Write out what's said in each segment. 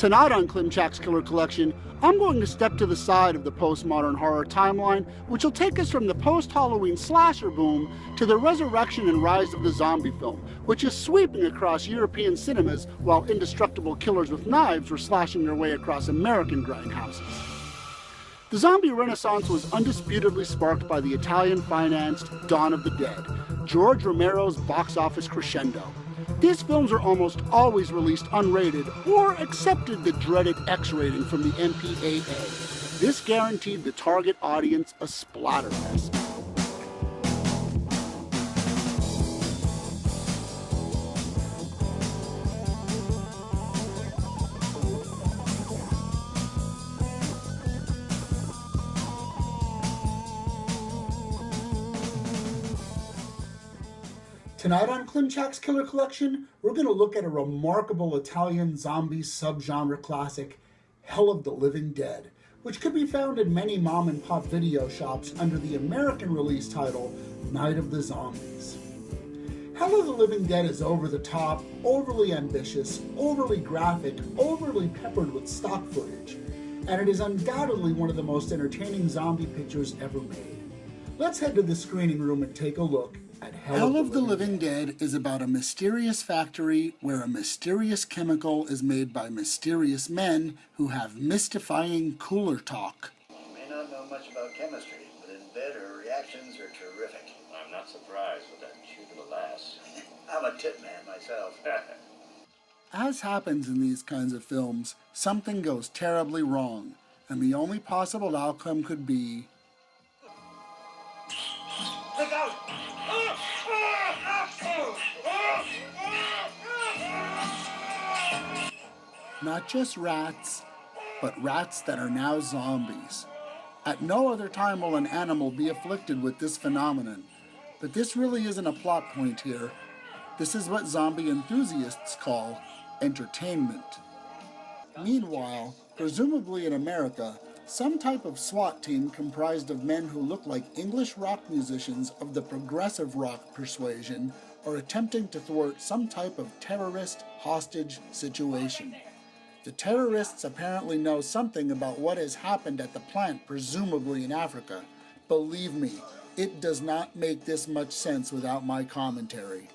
Tonight on Klimczak's Killer Collection, I'm going to step to the side of the postmodern horror timeline, which will take us from the post-Halloween slasher boom to the resurrection and rise of the zombie film, which is sweeping across European cinemas while indestructible killers with knives were slashing their way across American grindhouses. The zombie renaissance was undisputedly sparked by the Italian-financed Dawn of the Dead, George Romero's box office crescendo. These films were almost always released unrated or accepted the dreaded X rating from the MPAA. This guaranteed the target audience a splatterfest. Tonight on Klimczak's Killer Collection, we're going to look at a remarkable Italian zombie subgenre classic, Hell of the Living Dead, which could be found in many mom-and-pop video shops under the American release title, Night of the Zombies. Hell of the Living Dead is over-the-top, overly ambitious, overly graphic, overly peppered with stock footage, and it is undoubtedly one of the most entertaining zombie pictures ever made. Let's head to the screening room and take a look. Hell of the Living Dead is about a mysterious factory where a mysterious chemical is made by mysterious men who have mystifying cooler talk. You may not know much about chemistry, but in bed her reactions are terrific. I'm not surprised with that cute little lass. I'm a tit man myself. As happens in these kinds of films, something goes terribly wrong, and the only possible outcome could be... Look out! Not just rats, but rats that are now zombies. At no other time will an animal be afflicted with this phenomenon, but this really isn't a plot point here. This is what zombie enthusiasts call entertainment. Meanwhile, presumably in America, some type of SWAT team comprised of men who look like English rock musicians of the progressive rock persuasion are attempting to thwart some type of terrorist hostage situation. The terrorists apparently know something about what has happened at the plant, presumably in Africa. Believe me, it does not make this much sense without my commentary.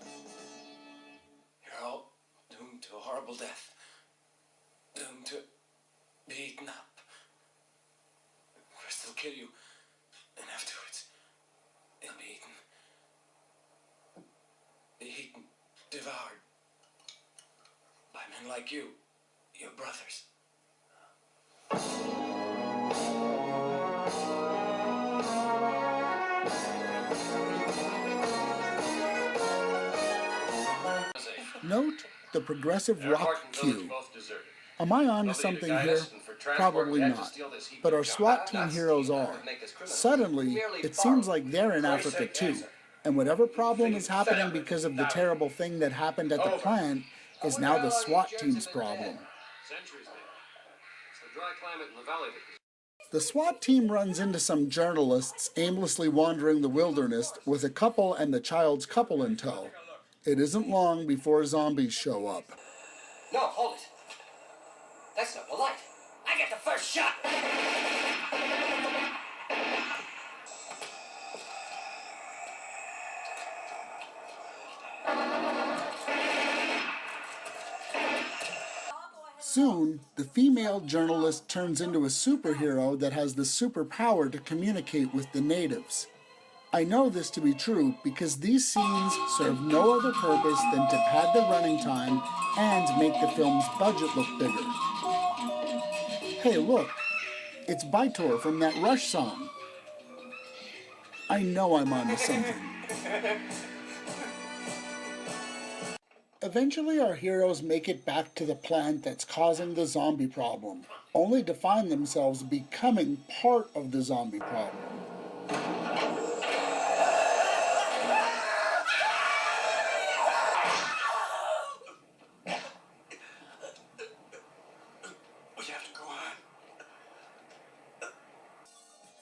You're all doomed to a horrible death. Doomed to be eaten up. First they'll kill you, and afterwards they'll be eaten, devoured by men like you. Your brothers. Note the progressive rock cue. Am I on to something here? Probably not. But our SWAT team heroes are. Suddenly, it seems like they're in Africa too. And whatever problem is happening because of the terrible thing that happened at the plant is now the SWAT team's problem. The SWAT team runs into some journalists aimlessly wandering the wilderness with a couple and the child's couple in tow. It isn't long before zombies show up. No, hold it. That's not polite. I get the first shot. Soon, the female journalist turns into a superhero that has the superpower to communicate with the natives. I know this to be true because these scenes serve no other purpose than to pad the running time and make the film's budget look bigger. Hey look, it's Bytor from that Rush song. I know I'm onto something. Eventually our heroes make it back to the plant that's causing the zombie problem, only to find themselves becoming part of the zombie problem.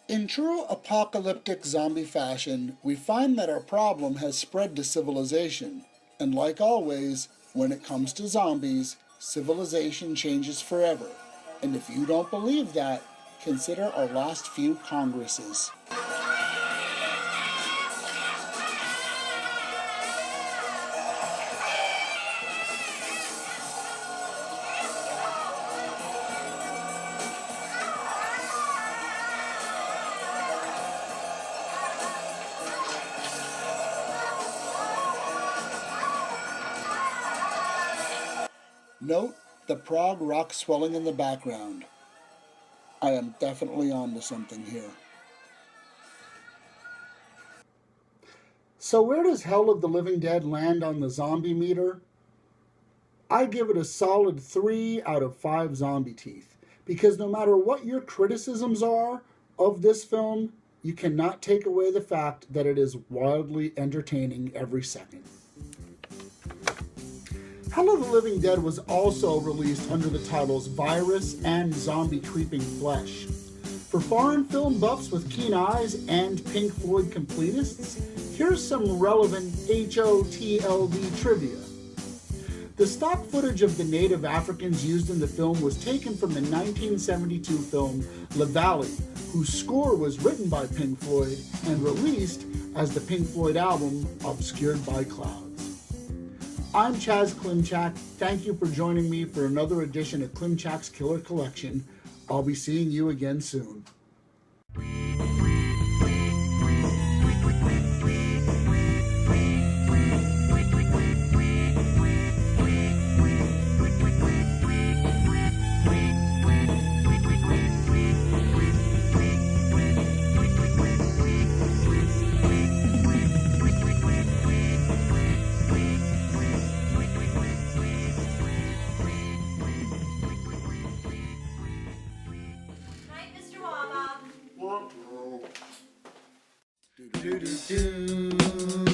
In true apocalyptic zombie fashion, we find that our problem has spread to civilization. And like always, when it comes to zombies, civilization changes forever. And if you don't believe that, consider our last few Congresses. Note the prog rock swelling in the background. I am definitely onto something here. So where does Hell of the Living Dead land on the zombie meter? I give it a solid 3 out of 5 zombie teeth, because no matter what your criticisms are of this film, you cannot take away the fact that it is wildly entertaining every second. Hell of the Living Dead was also released under the titles Virus and Zombie Creeping Flesh. For foreign film buffs with keen eyes and Pink Floyd completists, here's some relevant HOTLD trivia. The stock footage of the native Africans used in the film was taken from the 1972 film La Valley, whose score was written by Pink Floyd and released as the Pink Floyd album Obscured by Clouds. I'm Chaz Klimczak. Thank you for joining me for another edition of Klimczak's Killer Collection. I'll be seeing you again soon. Do do do do.